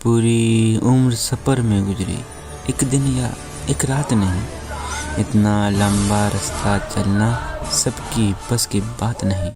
पूरी उम्र सफ़र में गुजरी, एक दिन या एक रात नहीं। इतना लंबा रास्ता चलना सबकी बस की बात नहीं।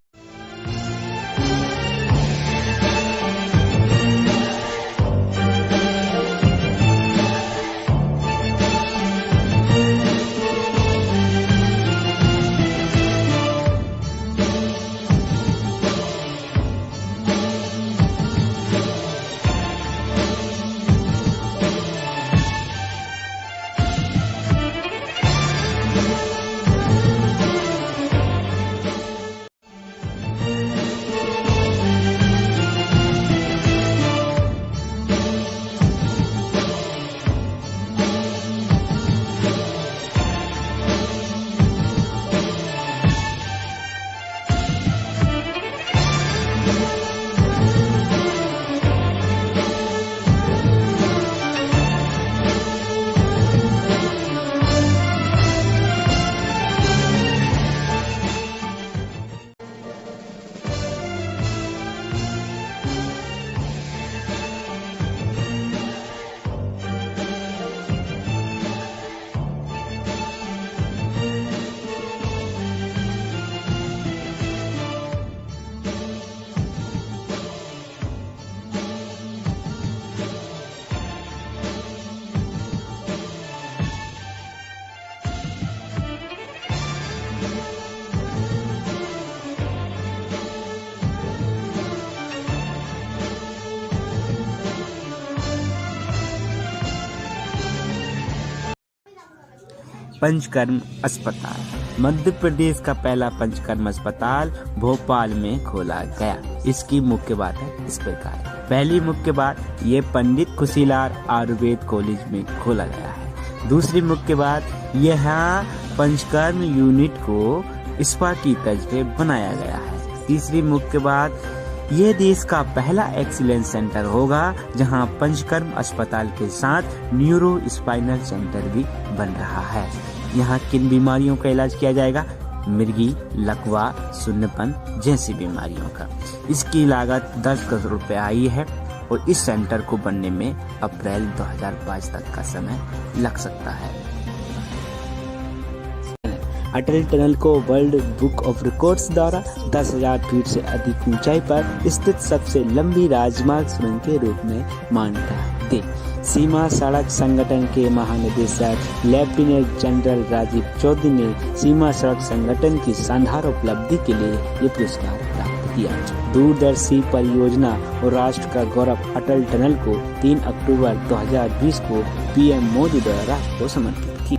पंचकर्म अस्पताल। मध्य प्रदेश का पहला पंचकर्म अस्पताल भोपाल में खोला गया। इसकी मुख्य बात है इस प्रकार। पहली मुख्य बात, ये पंडित खुशीलाल आयुर्वेद कॉलेज में खोला गया है। दूसरी मुख्य बात, यहाँ पंचकर्म यूनिट को स्पा की तर्ज पे बनाया गया है। तीसरी मुख्य बात, ये देश का पहला एक्सीलेंस सेंटर होगा जहां पंचकर्म अस्पताल के साथ न्यूरो स्पाइनल सेंटर भी बन रहा है। यहाँ किन बीमारियों का इलाज किया जाएगा? मिर्गी, लकवा, शून्यपन जैसी बीमारियों का। इसकी लागत 10 करोड़ रुपए आई है और इस सेंटर को बनने में अप्रैल 2022 तक का समय लग सकता है। अटल टनल को वर्ल्ड बुक ऑफ रिकॉर्ड्स द्वारा 10,000 फीट से अधिक ऊंचाई पर स्थित सबसे लंबी राजमार्ग सुरंग के रूप में मान्यता दी। सीमा सड़क संगठन के महानिदेशक लेफ्टिनेंट जनरल राजीव चौधरी ने सीमा सड़क संगठन की शानदार उपलब्धि के लिए ये पुरस्कार प्राप्त किया। दूरदर्शी परियोजना और राष्ट्र का गौरव अटल टनल को 3 अक्टूबर 2020 को पीएम मोदी द्वारा राष्ट्र को समर्पित की।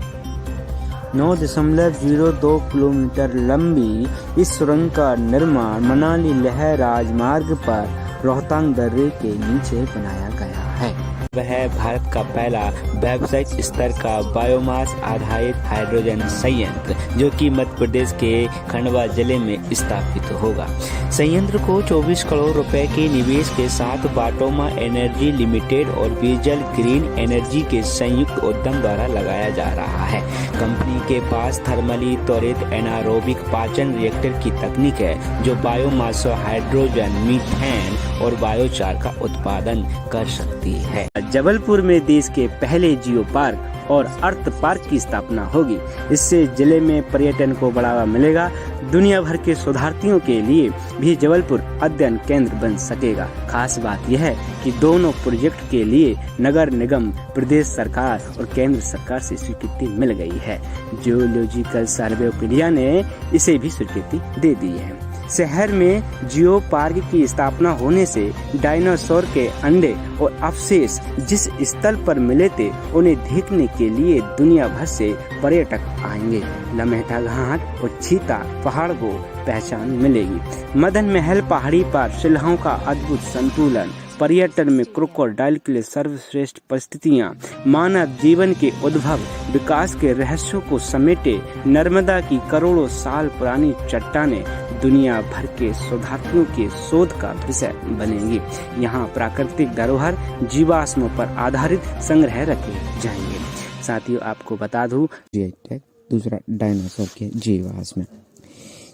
9.02 किलोमीटर लंबी इस सुरंग का निर्माण मनाली लेह राजमार्ग पर रोहतांग दर्रे के नीचे बनाया गया है। वह भारत का पहला व्यावसायिक स्तर का बायोमास आधारित हाइड्रोजन संयंत्र जो कि मध्य प्रदेश के खंडवा जिले में स्थापित होगा। संयंत्र को 24 करोड़ रुपए के निवेश के साथ बाटोमा एनर्जी लिमिटेड और विजल ग्रीन एनर्जी के संयुक्त उद्यम द्वारा लगाया जा रहा है। कंपनी के पास थर्मली त्वरित एनारोबिक पाचन रिएक्टर की तकनीक है जो बायोमास हाइड्रोजन, मीथेन और बायोचार का उत्पादन कर सकती है। जबलपुर में देश के पहले जियो पार्क और अर्थ पार्क की स्थापना होगी। इससे जिले में पर्यटन को बढ़ावा मिलेगा। दुनिया भर के शोधार्थियों के लिए भी जबलपुर अध्ययन केंद्र बन सकेगा। खास बात यह है कि दोनों प्रोजेक्ट के लिए नगर निगम, प्रदेश सरकार और केंद्र सरकार से स्वीकृति मिल गई है। जियोलॉजिकल सर्वे ऑफ इंडिया ने इसे भी स्वीकृति दे दी है। शहर में जियो पार्क की स्थापना होने से डायनासोर के अंडे और अवशेष जिस स्थल पर मिले थे उन्हें देखने के लिए दुनिया भर से पर्यटक आएंगे। लम्हेटा घाट और चीता पहाड़ को पहचान मिलेगी। मदन महल पहाड़ी पर शिलाओं का अद्भुत संतुलन, पर्यटन में क्रोकोडाइल के लिए सर्वश्रेष्ठ परिस्थितियां, मानव जीवन के उद्भव, विकास के रहस्यों को समेटे नर्मदा की करोड़ों साल पुरानी चट्टानें दुनिया भर के शोधार्थियों के शोध का विषय बनेंगी। यहाँ प्राकृतिक धरोहर, जीवाश्मों पर आधारित संग्रह रखे जाएंगे। साथियों, आपको बता दूं, जीआई टैग दूसरा डायनासोर के जीवाश्म।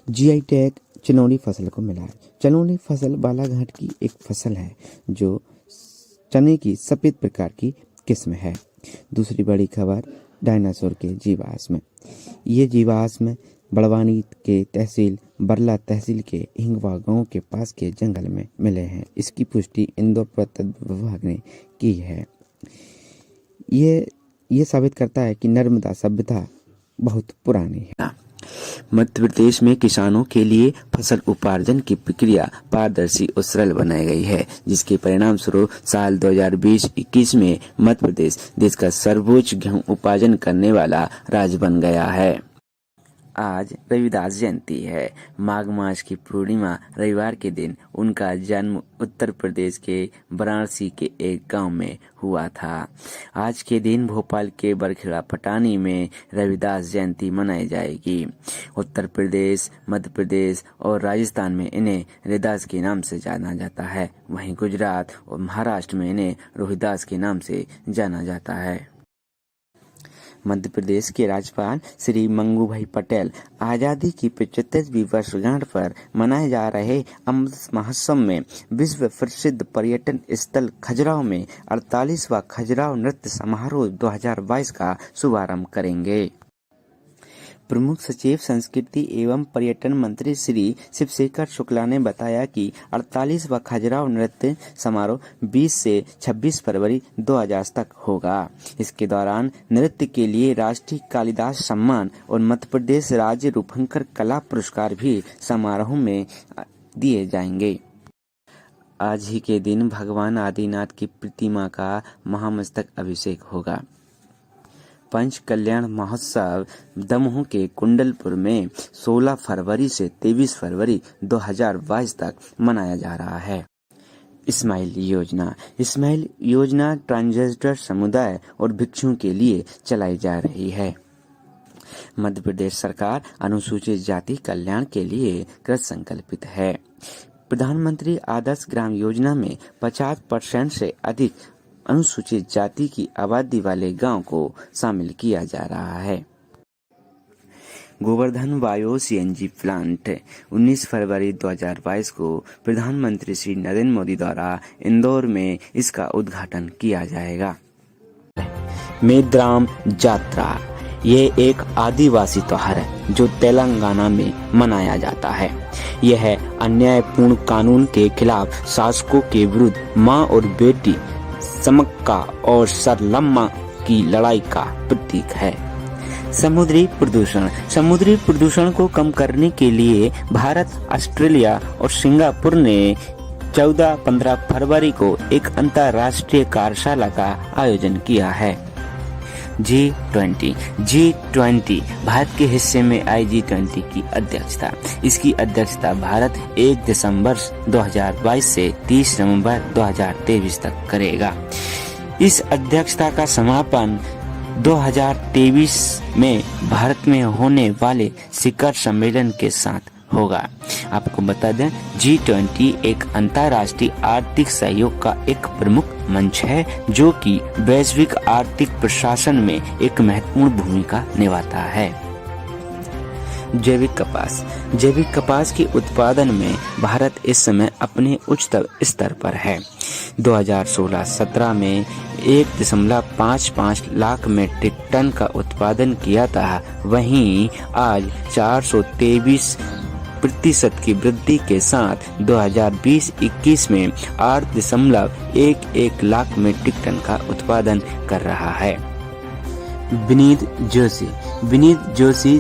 जीआई टैग चनौली फसल को मिला है। चनौली फसल बालाघाट की एक फसल है जो चने की सफेद प्रकार की किस्म है। दूसरी बड़ी खबर डायनासोर के जीवाश्म। ये जीवाश्म बड़वानी के तहसील बरला तहसील के हिंगवा गांव के पास के जंगल में मिले हैं। इसकी पुष्टि इंदौर पुरातत्व विभाग ने की है। ये साबित करता है कि नर्मदा सभ्यता बहुत पुरानी है। मध्य प्रदेश में किसानों के लिए फसल उपार्जन की प्रक्रिया पारदर्शी और सरल बनाई गई है, जिसके परिणाम स्वरूप साल 2020-21 में मध्य प्रदेश देश का सर्वोच्च गेहूं उपार्जन करने वाला राज्य बन गया है। आज रविदास जयंती है। माघ मास की पूर्णिमा रविवार के दिन उनका जन्म उत्तर प्रदेश के वाराणसी के एक गांव में हुआ था। आज के दिन भोपाल के बरखेड़ा पटानी में रविदास जयंती मनाई जाएगी। उत्तर प्रदेश, मध्य प्रदेश और राजस्थान में इन्हें रविदास के नाम से जाना जाता है। वहीं गुजरात और महाराष्ट्र में इन्हें रोहिदास के नाम से जाना जाता है। मध्य प्रदेश के राज्यपाल श्री मंगूभाई पटेल आजादी की 75वीं वर्षगांठ पर मनाए जा रहे अमृत महोत्सव में विश्व प्रसिद्ध पर्यटन स्थल खजुराहो में 48वां खजुराहो नृत्य समारोह 2022 का शुभारंभ करेंगे। प्रमुख सचिव संस्कृति एवं पर्यटन मंत्री श्री शिवशेखर शुक्ला ने बताया कि 48वां खजुराहो नृत्य समारोह 20 से 26 फरवरी 2000 तक होगा। इसके दौरान नृत्य के लिए राष्ट्रीय कालिदास सम्मान और मध्य प्रदेश राज्य रूपंकर कला पुरस्कार भी समारोह में दिए जाएंगे। आज ही के दिन भगवान आदिनाथ की प्रतिमा का महामस्तक अभिषेक होगा। पंच कल्याण महोत्सव दमोह के कुंडलपुर में 16 फरवरी से 23 फरवरी 2022 तक मनाया जा रहा है। इस्माइल योजना ट्रांसजेंडर समुदाय और भिक्षुओं के लिए चलाई जा रही है। मध्य प्रदेश सरकार अनुसूचित जाति कल्याण के लिए कृत संकल्पित है। प्रधानमंत्री आदर्श ग्राम योजना में 50% से अधिक अनुसूचित जाति की आबादी वाले गांव को शामिल किया जा रहा है। गोवर्धन बायो सीएनजी प्लांट 19 फरवरी 2022 को प्रधानमंत्री श्री नरेंद्र मोदी द्वारा इंदौर में इसका उद्घाटन किया जाएगा। मेद्राम जात्रा ये एक आदिवासी त्योहार है जो तेलंगाना में मनाया जाता है। यह अन्यायपूर्ण कानून के खिलाफ शासकों के विरुद्ध मां और बेटी समक्का और सरलम्मा की लड़ाई का प्रतीक है। समुद्री प्रदूषण को कम करने के लिए भारत, ऑस्ट्रेलिया और सिंगापुर ने 14-15 फरवरी को एक अंतर्राष्ट्रीय कार्यशाला का आयोजन किया है। G20 भारत के हिस्से में आई G20 की अध्यक्षता। इसकी अध्यक्षता भारत 1 दिसंबर 2022 से 30 नवंबर 2023 तक करेगा। इस अध्यक्षता का समापन 2023 में भारत में होने वाले शिखर सम्मेलन के साथ होगा। आपको बता दें, G20 एक अंतर्राष्ट्रीय आर्थिक सहयोग का एक प्रमुख मंच है जो कि वैश्विक आर्थिक प्रशासन में एक महत्वपूर्ण भूमिका निभाता है। जैविक कपास के उत्पादन में भारत इस समय अपने उच्चतम स्तर पर है। 2016-17 में 1.55 लाख मीट्रिक टन का उत्पादन किया था। वहीं आज 423% की वृद्धि के साथ 2020-21 में 8.11 लाख मीट्रिक टन का उत्पादन कर रहा है। विनीत जोशी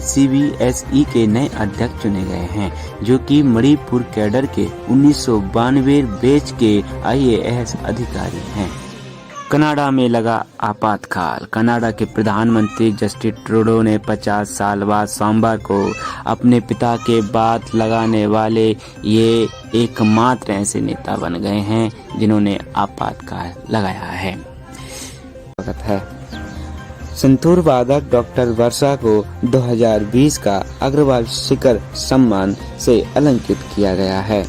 CBSE के नए अध्यक्ष चुने गए हैं, जो कि मणिपुर कैडर के 1992 बैच के IAS अधिकारी हैं। कनाडा में लगा आपातकाल। कनाडा के प्रधानमंत्री जस्टिन ट्रूडो ने 50 साल बाद सोमवार को अपने पिता के बाद लगाने वाले ये एकमात्र ऐसे नेता बन गए हैं जिन्होंने आपातकाल लगाया है। संतूर वादक डॉक्टर वर्षा को 2020 का अग्रवाल शिखर सम्मान से अलंकृत किया गया है।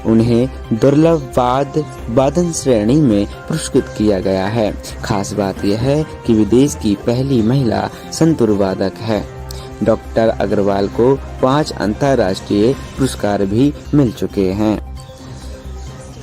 उन्हें दुर्लभ वादन श्रेणी में पुरस्कृत किया गया है। खास बात यह है कि विदेश की पहली महिला संतूर वादक है। डॉक्टर अग्रवाल को 5 अंतर्राष्ट्रीय पुरस्कार भी मिल चुके हैं।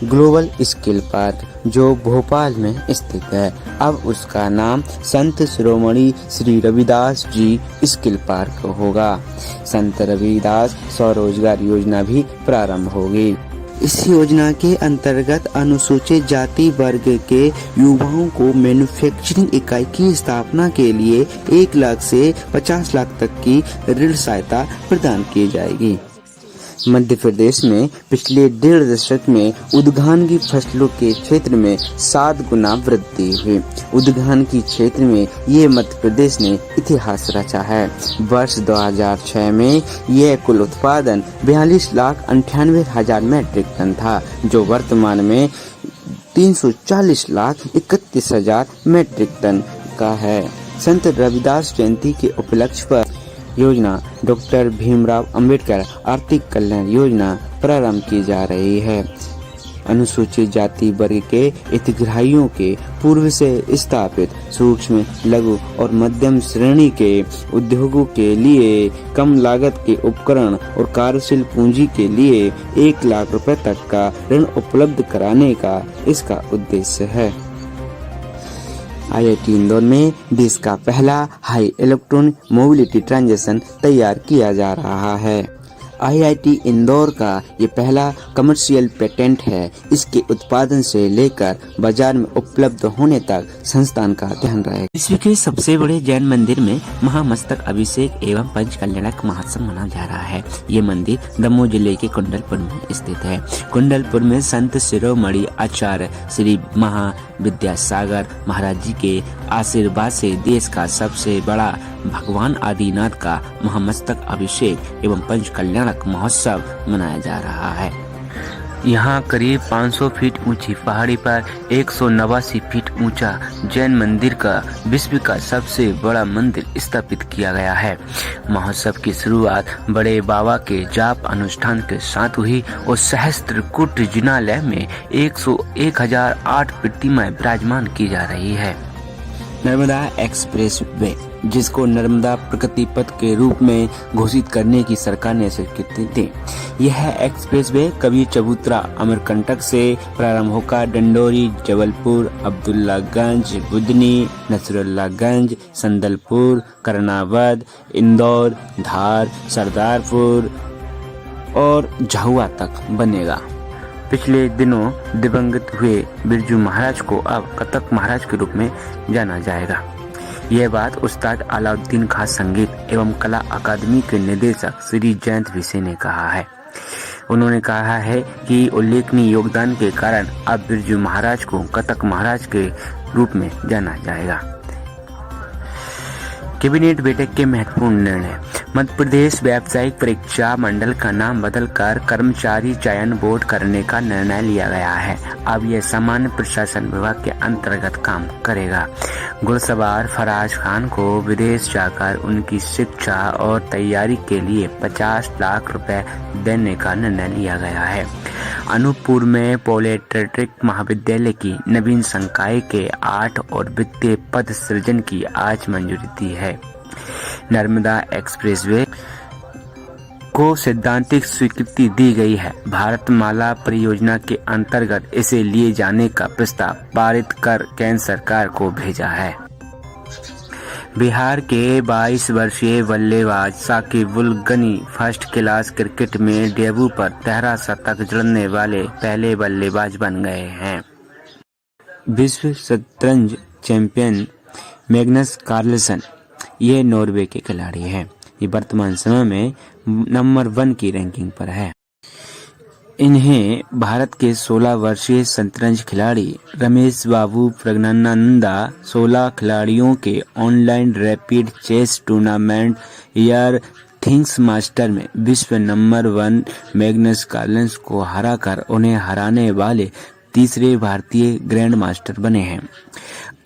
ग्लोबल स्किल पार्क, जो भोपाल में स्थित है। अब उसका नाम संत शिरोमणि श्री रविदास जी स्किल पार्क होगा। संत रविदास स्वरोजगार योजना भी प्रारंभ होगी। इस योजना के अंतर्गत अनुसूचित जाति वर्ग के युवाओं को मैन्युफैक्चरिंग इकाई की स्थापना के लिए 1 लाख से 50 लाख तक की ऋण सहायता प्रदान की जाएगी। मध्य प्रदेश में पिछले 1.5 दशक में उद्यान की फसलों के क्षेत्र में 7 गुना वृद्धि हुई। उद्यान की क्षेत्र में ये मध्य प्रदेश ने इतिहास रचा है। वर्ष 2006 में यह कुल उत्पादन 42,98,000 मैट्रिक टन था, जो वर्तमान में 340,31,000 मैट्रिक टन का है। संत रविदास जयंती के उपलक्ष्य पर योजना डॉक्टर भीमराव अंबेडकर आर्थिक कल्याण योजना प्रारंभ की जा रही है। अनुसूचित जाति वर्ग के हितग्राहियों के पूर्व से स्थापित सूक्ष्म, लघु और मध्यम श्रेणी के उद्योगों के लिए कम लागत के उपकरण और कार्यशील पूंजी के लिए 1 लाख रुपए तक का ऋण उपलब्ध कराने का इसका उद्देश्य है। IIT इंदौर में देश का पहला हाई इलेक्ट्रॉनिक मोबिलिटी ट्रांजैक्शन तैयार किया जा रहा है। IIT इंदौर का ये पहला कमर्शियल पेटेंट है। इसके उत्पादन से लेकर बाजार में उपलब्ध होने तक संस्थान का ध्यान रहेगा। विश्व के सबसे बड़े जैन मंदिर में महामस्तक अभिषेक एवं पंच कल्याणक महोत्सव मनाया जा रहा है। ये मंदिर दमोह जिले के कुंडलपुर में स्थित है। कुंडलपुर में संत शिरोमणि आचार्य श्री महाविद्यासागर महाराज जी के आशीर्वाद से देश का सबसे बड़ा भगवान आदिनाथ का महामस्तक अभिषेक एवं पंच कल्याणक महोत्सव मनाया जा रहा है। यहाँ करीब 500 फीट ऊंची पहाड़ी पर 189 फीट ऊंचा जैन मंदिर का विश्व का सबसे बड़ा मंदिर स्थापित किया गया है। महोत्सव की शुरुआत बड़े बाबा के जाप अनुष्ठान के साथ हुई और सहस्त्रकूट जिनालय में 1008 प्रतिमाएं विराजमान की जा रही है। नर्मदा एक्सप्रेस वे, जिसको नर्मदा प्रगति पथ के रूप में घोषित करने की सरकार ने स्वीकृति दी। यह एक्सप्रेस वे कबीर चबूतरा अमरकंटक से प्रारंभ होकर डंडोरी, जबलपुर, अब्दुल्लागंज, बुदनी, नसरुल्लागंज, संदलपुर, करनावद, इंदौर, धार, सरदारपुर और झाहुआ तक बनेगा। पिछले दिनों दिवंगत हुए बिरजू महाराज को अब कथक महाराज के रूप में जाना जाएगा। यह बात उस्ताद अलाउद्दीन खां संगीत एवं कला अकादमी के निदेशक श्री जयंत विसे ने कहा है। उन्होंने कहा है कि उल्लेखनीय योगदान के कारण अब बिरजू महाराज को कथक महाराज के रूप में जाना जाएगा। कैबिनेट बैठक के महत्वपूर्ण निर्णय। मध्य प्रदेश व्यावसायिक परीक्षा मंडल का नाम बदलकर कर्मचारी चयन बोर्ड करने का निर्णय लिया गया है। अब यह सामान्य प्रशासन विभाग के अंतर्गत काम करेगा। घुड़सवार फराज खान को विदेश जाकर उनकी शिक्षा और तैयारी के लिए 50 लाख रुपए देने का निर्णय लिया गया है। अनूपपुर में पॉलिटेक्निक महाविद्यालय की नवीन संकाय के 8 और वित्तीय पद सृजन की आज मंजूरी दी है। नर्मदा एक्सप्रेसवे को सैद्धांतिक स्वीकृति दी गई है। भारतमाला परियोजना के अंतर्गत इसे लिए जाने का प्रस्ताव पारित कर केंद्र सरकार को भेजा है। बिहार के 22 वर्षीय बल्लेबाज Sakibul Ghani first class cricket में डेब्यू पर 13 शतक जड़ने वाले पहले बल्लेबाज बन गए हैं। विश्व शतरंज चैंपियन मैग्नस कार्लसन ये नॉर्वे के खिलाड़ी हैं। ये वर्तमान समय में नंबर 1 की रैंकिंग पर है। इन्हें भारत के 16 वर्षीय शतरंज खिलाड़ी रमेश बाबू प्रज्ञानंदा 16 खिलाड़ियों के ऑनलाइन रैपिड चेस टूर्नामेंट यार थिंग्स मास्टर में विश्व नंबर 1 मैग्नस कार्लसन को हराकर उन्हें हराने वाले तीसरे भारतीय ग्रैंड मास्टर बने हैं।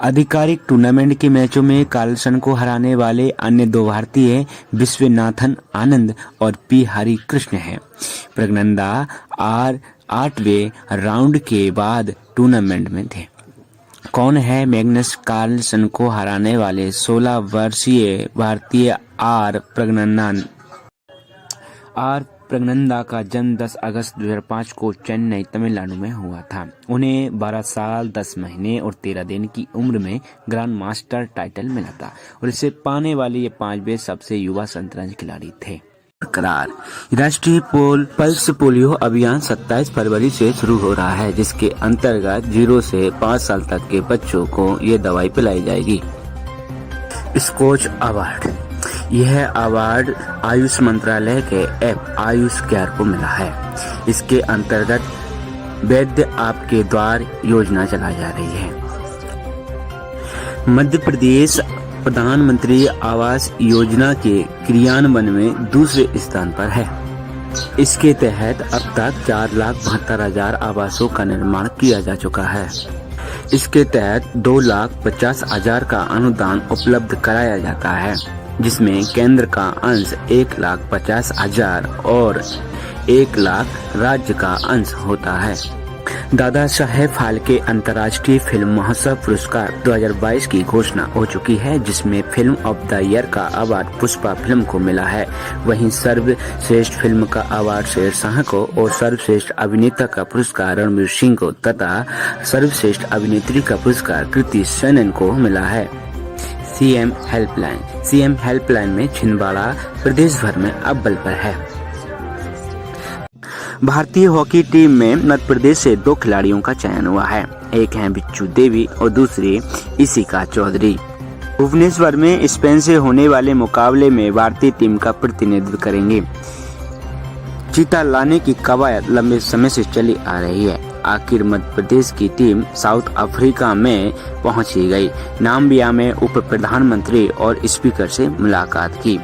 आधिकारिक टूर्नामेंट के मैचों में कार्लसन को हराने वाले अन्य 2 भारतीय विश्वनाथन आनंद और पी हरि कृष्ण हैं। प्रज्ञानंदा 8वें राउंड के बाद टूर्नामेंट में थे। कौन है मैग्नस कार्लसन को हराने वाले 16 वर्षीय भारतीय आर प्रज्ञानंदा का जन्म 10 अगस्त 2005 को चेन्नई, तमिलनाडु में हुआ था। उन्हें 12 साल 10 महीने और 13 दिन की उम्र में ग्रैंड मास्टर टाइटल मिला था और इसे पाने वाले ये 5वें सबसे युवा शतरंज खिलाड़ी थे। करार राष्ट्रीय पल्स पोलियो अभियान 27 फरवरी से शुरू हो रहा है, जिसके अंतर्गत 0 से 5 साल तक के बच्चों को ये दवाई पिलाई जाएगी। स्कॉच अवार्ड, यह अवार्ड आयुष मंत्रालय के ऐप आयुष केयर को मिला है। इसके अंतर्गत वैद्य आपके द्वार योजना चलाई जा रही है। मध्य प्रदेश प्रधानमंत्री आवास योजना के क्रियान्वयन में दूसरे स्थान पर है। इसके तहत अब तक 4,72,000 आवासों का निर्माण किया जा चुका है। इसके तहत 2,50,000 का अनुदान उपलब्ध कराया जाता है, जिसमें केंद्र का अंश 1,50,000 और 1 लाख राज्य का अंश होता है। दादा साहेब फाल्के अंतर्राष्ट्रीय फिल्म महोत्सव पुरस्कार 2022 की घोषणा हो चुकी है, जिसमें फिल्म ऑफ द ईयर का अवार्ड पुष्पा फिल्म को मिला है। वहीं सर्वश्रेष्ठ फिल्म का अवार्ड शेरशाह को और सर्वश्रेष्ठ अभिनेता का पुरस्कार रणवीर सिंह को तथा सर्वश्रेष्ठ अभिनेत्री का पुरस्कार कृति सेनन को मिला है। सीएम हेल्पलाइन में छिंदवाड़ा प्रदेश भर में अव्वल पर है। भारतीय हॉकी टीम में मध्य प्रदेश से 2 खिलाड़ियों का चयन हुआ है। एक है बिच्चू देवी और दूसरी इशिका चौधरी। भुवनेश्वर में स्पेन से होने वाले मुकाबले में भारतीय टीम का प्रतिनिधित्व करेंगे। चीता लाने की कवायद लंबे समय से चली आ रही है। आखिर मध्य प्रदेश की टीम साउथ अफ्रीका में पहुंची गई। नाम्बिया में उप प्रधानमंत्री और स्पीकर से मुलाकात की।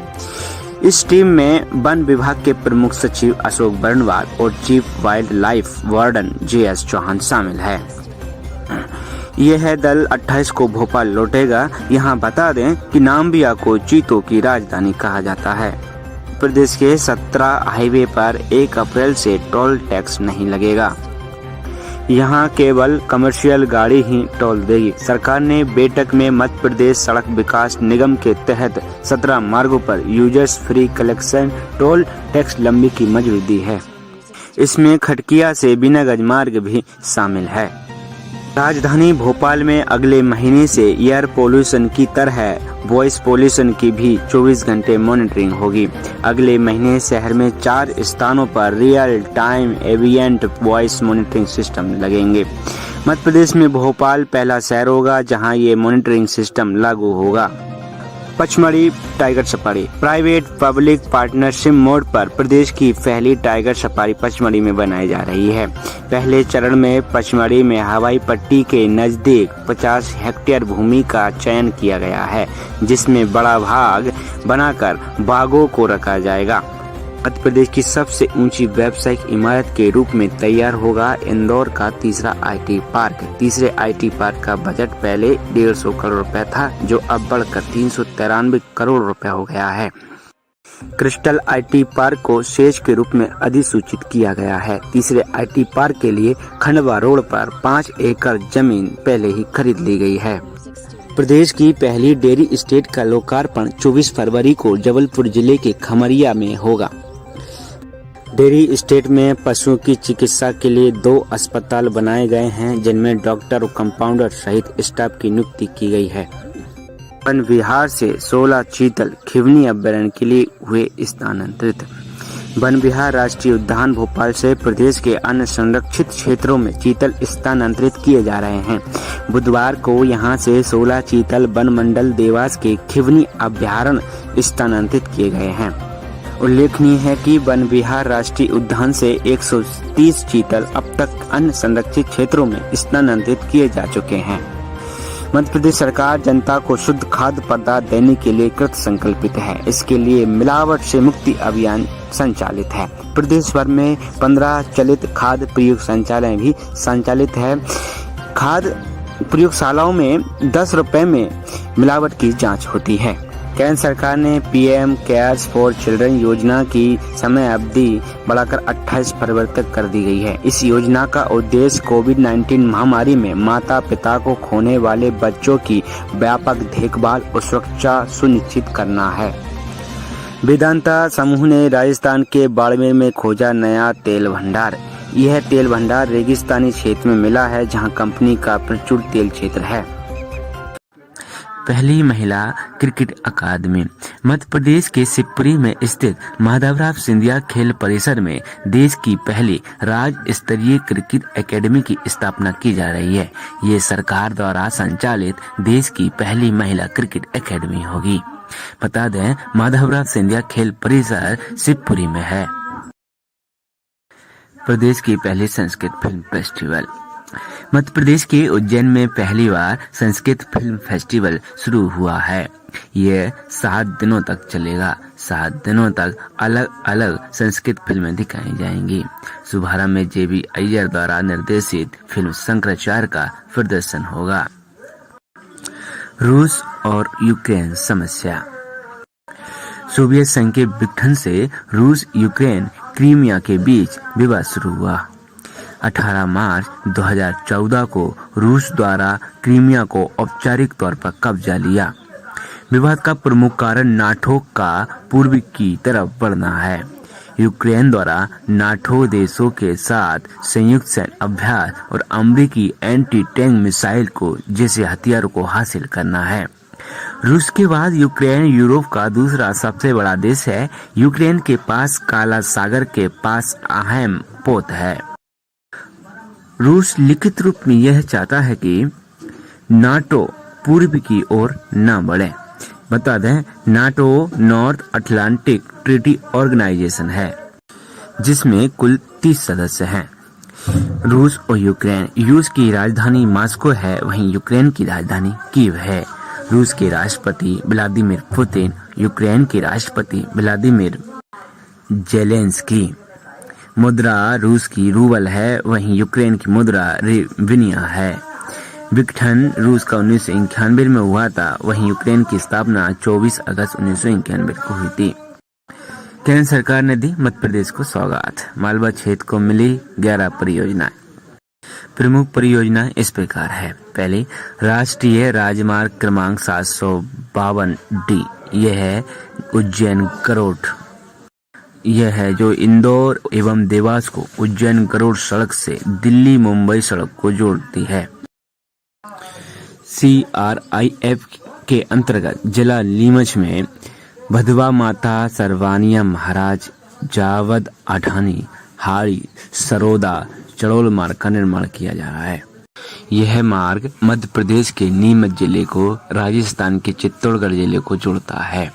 इस टीम में वन विभाग के प्रमुख सचिव अशोक बर्णवाल और chief wildlife warden JS Chauhan शामिल है। यह दल 28 को भोपाल लौटेगा। यहाँ बता दें कि नाम्बिया को चीतों की राजधानी कहा जाता है। प्रदेश के 17 हाईवे पर 1 अप्रैल से टोल टैक्स नहीं लगेगा। यहाँ केवल कमर्शियल गाड़ी ही टोल देगी। सरकार ने बैठक में मध्य प्रदेश सड़क विकास निगम के तहत 17 मार्गों पर users free collection toll tax लंबी की मंजूरी दी है। इसमें खटकिया से बीनागंज मार्ग भी शामिल है। राजधानी भोपाल में अगले महीने से एयर पोल्यूशन की तरह वॉइस पोल्यूशन की भी 24 घंटे मॉनिटरिंग होगी। अगले महीने शहर में 4 स्थानों पर रियल टाइम एविएंट वॉइस मॉनिटरिंग सिस्टम लगेंगे। मध्य प्रदेश में भोपाल पहला शहर होगा जहां ये मॉनिटरिंग सिस्टम लागू होगा। Pachmarhi tiger safari private public partnership mode पर प्रदेश की पहली टाइगर सफारी पचमढ़ी में बनाई जा रही है। पहले चरण में पचमढ़ी में हवाई पट्टी के नजदीक 50 हेक्टेयर भूमि का चयन किया गया है, जिसमें बड़ा भाग बनाकर बाघों को रखा जाएगा। मध्य प्रदेश की सबसे ऊंची व्यावसायिक इमारत के रूप में तैयार होगा इंदौर का तीसरा IT पार्क। तीसरे IT पार्क का बजट पहले 150 करोड़ रुपए था, जो अब बढ़कर 393 करोड़ रुपए हो गया है। क्रिस्टल IT पार्क को शेष के रूप में अधिसूचित किया गया है। तीसरे IT पार्क के लिए खंडवा रोड पर 5 एकड़ जमीन पहले ही खरीद ली गई है। प्रदेश की पहली डेयरी एस्टेट का लोकार्पण 24 फरवरी को जबलपुर जिले के खमरिया में होगा। डेयरी एस्टेट में पशुओं की चिकित्सा के लिए 2 अस्पताल बनाए गए हैं, जिनमें डॉक्टर और कंपाउंडर सहित स्टाफ की नियुक्ति की गई है। वन विहार से 16 चीतल खिवनी अभयारण्य के लिए हुए स्थानांतरित। वन विहार राष्ट्रीय उद्यान भोपाल से प्रदेश के अन्य संरक्षित क्षेत्रों में चीतल स्थानांतरित किए जा रहे हैं। बुधवार को यहां से 16 चीतल वन मंडल देवास के खिवनी अभयारण्य स्थानांतरित किए गए हैं। उल्लेखनीय है कि वन विहार राष्ट्रीय उद्यान से 130 चीतल अब तक अन्य संरक्षित क्षेत्रों में स्थानांतरित किए जा चुके हैं। मध्य प्रदेश सरकार जनता को शुद्ध खाद्य पदार्थ देने के लिए कृत संकल्पित है। इसके लिए मिलावट से मुक्ति अभियान संचालित है। प्रदेश भर में 15 चलित खाद्य प्रयोगशालाएं भी संचालित है। खाद्य प्रयोगशालाओं में 10 रुपए में मिलावट की जांच होती है। केंद्र सरकार ने PM केयर्स फॉर चिल्ड्रन योजना की समय अवधि बढ़ाकर 28 फरवरी तक कर दी गई है। इस योजना का उद्देश्य कोविड-19 महामारी में माता पिता को खोने वाले बच्चों की व्यापक देखभाल और सुरक्षा सुनिश्चित करना है। वेदांता समूह ने राजस्थान के बाड़मेर में खोजा नया तेल भंडार। यह तेल भंडार रेगिस्तानी क्षेत्र में मिला है, जहां कंपनी का प्रचुर तेल क्षेत्र है। पहली महिला क्रिकेट अकादमी। मध्य प्रदेश के शिवपुरी में स्थित माधवराव सिंधिया खेल परिसर में देश की पहली राज्य स्तरीय क्रिकेट एकेडमी की स्थापना की जा रही है। ये सरकार द्वारा संचालित देश की पहली महिला क्रिकेट एकेडमी होगी। बता दें, माधवराव सिंधिया खेल परिसर शिवपुरी में है। प्रदेश की पहली संस्कृत फिल्म फेस्टिवल। मध्य प्रदेश के उज्जैन में पहली बार संस्कृत फिल्म फेस्टिवल शुरू हुआ है। यह 7 दिनों तक चलेगा। 7 दिनों तक अलग अलग संस्कृत फिल्में दिखाई जाएंगी। शुभारंभ में JB अय्यर द्वारा निर्देशित फिल्म शंकराचार्य का प्रदर्शन होगा। रूस और यूक्रेन समस्या। सोवियत संघ के विघटन से रूस यूक्रेन क्रीमिया के बीच विवाद शुरू हुआ। 18 मार्च 2014 को रूस द्वारा क्रीमिया को औपचारिक तौर पर कब्जा लिया। विवाद का प्रमुख कारण नाटो का पूर्व की तरफ बढ़ना है। यूक्रेन द्वारा नाटो देशों के साथ संयुक्त सैन्य अभ्यास और अमेरिकी एंटी टैंक मिसाइल को जैसे हथियारों को हासिल करना है। रूस के बाद यूक्रेन यूरोप का दूसरा सबसे बड़ा देश है। यूक्रेन के पास काला सागर के पास अहम पोत है। रूस लिखित रूप में यह चाहता है कि नाटो पूर्व की ओर न बढ़े। बता दें, NATO North Atlantic Treaty Organisation है, जिसमें कुल 30 सदस्य हैं। रूस और यूक्रेन। रूस की राजधानी मॉस्को है, वहीं यूक्रेन की राजधानी कीव है। रूस के राष्ट्रपति व्लादिमीर पुतिन, यूक्रेन के राष्ट्रपति व्लादिमीर जेलेंस्की। मुद्रा रूस की रूबल है, वहीं यूक्रेन की मुद्रा रिविनिया है। विघटन रूस का 1991 में हुआ था, वहीं यूक्रेन की स्थापना 24 अगस्त 1991 को हुई थी। केंद्र सरकार ने दी मध्य प्रदेश को सौगात। मालवा क्षेत्र को मिली 11 परियोजनाएं। प्रमुख परियोजना इस प्रकार है। पहले, राष्ट्रीय राजमार्ग क्रमांक 752D। यह है उज्जैन गरुड़। यह है जो इंदौर एवं देवास को उज्जैन गरुड़ सड़क से दिल्ली मुंबई सड़क को जोड़ती है। CRIF के अंतर्गत जिला नीमच में भदवा माता सरवानिया महाराज जावद आठानी हाड़ी सरोदा चड़ोल मार्ग का निर्माण किया जा रहा है। यह मार्ग मध्य प्रदेश के नीमच जिले को राजस्थान के चित्तौड़गढ़ जिले को जोड़ता है।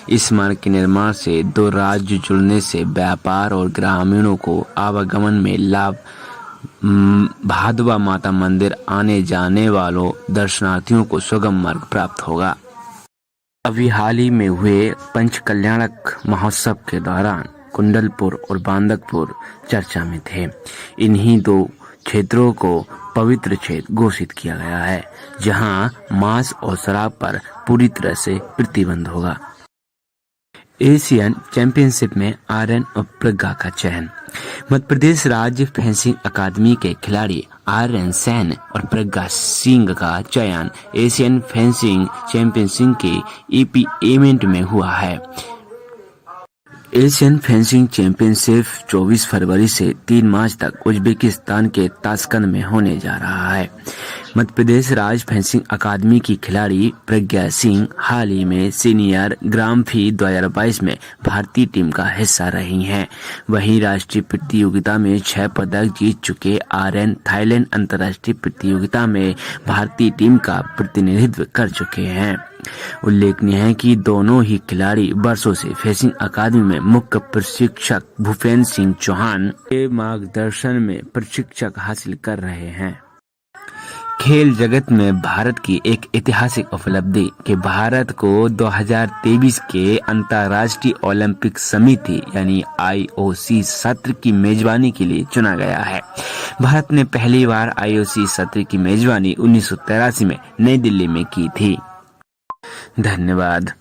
इस मार्ग के निर्माण से 2 राज्य जुड़ने से व्यापार और ग्रामीणों को आवागमन में लाभ। भादवा माता मंदिर आने जाने वालों दर्शनार्थियों को सुगम मार्ग प्राप्त होगा। अभी हाल ही में हुए पंचकल्याणक महोत्सव के दौरान कुंडलपुर और बांदकपुर चर्चा में थे। इन्हीं 2 क्षेत्रों को पवित्र क्षेत्र घोषित किया गया है, जहां मांस और शराब पर पूरी तरह से प्रतिबंध होगा। एशियन चैंपियनशिप में आर्यन और प्रज्ञा का चयन। मध्य प्रदेश राज्य फेंसिंग अकादमी के खिलाड़ी आर्यन सैन और प्रज्ञा सिंह का चयन एशियन फेंसिंग चैंपियनशिप के EP इवेंट में हुआ है। एशियन फेंसिंग चैंपियनशिप 24 फरवरी से 3 मार्च तक उज्बेकिस्तान के ताशकंद में होने जा रहा है। मध्य प्रदेश राज्य फेंसिंग अकादमी की खिलाड़ी प्रज्ञा सिंह हाल ही में सीनियर ग्राम फी 2022 में भारतीय टीम का हिस्सा रही हैं। वहीं राष्ट्रीय प्रतियोगिता में 6 पदक जीत चुके आर्यन थाईलैंड अंतर्राष्ट्रीय प्रतियोगिता में भारतीय टीम का प्रतिनिधित्व कर चुके हैं। उल्लेखनीय है कि दोनों ही खिलाड़ी वर्षों से फेंसिंग अकादमी में मुख्य प्रशिक्षक भूपेंद्र सिंह चौहान के मार्गदर्शन में प्रशिक्षक हासिल कर रहे हैं। खेल जगत में भारत की एक ऐतिहासिक उपलब्धि कि भारत को 2023 के अंतर्राष्ट्रीय ओलंपिक समिति यानी IOC सत्र की मेजबानी के लिए चुना गया है। भारत ने पहली बार IOC सत्र की मेजबानी 1983 में नई दिल्ली में की थी। धन्यवाद।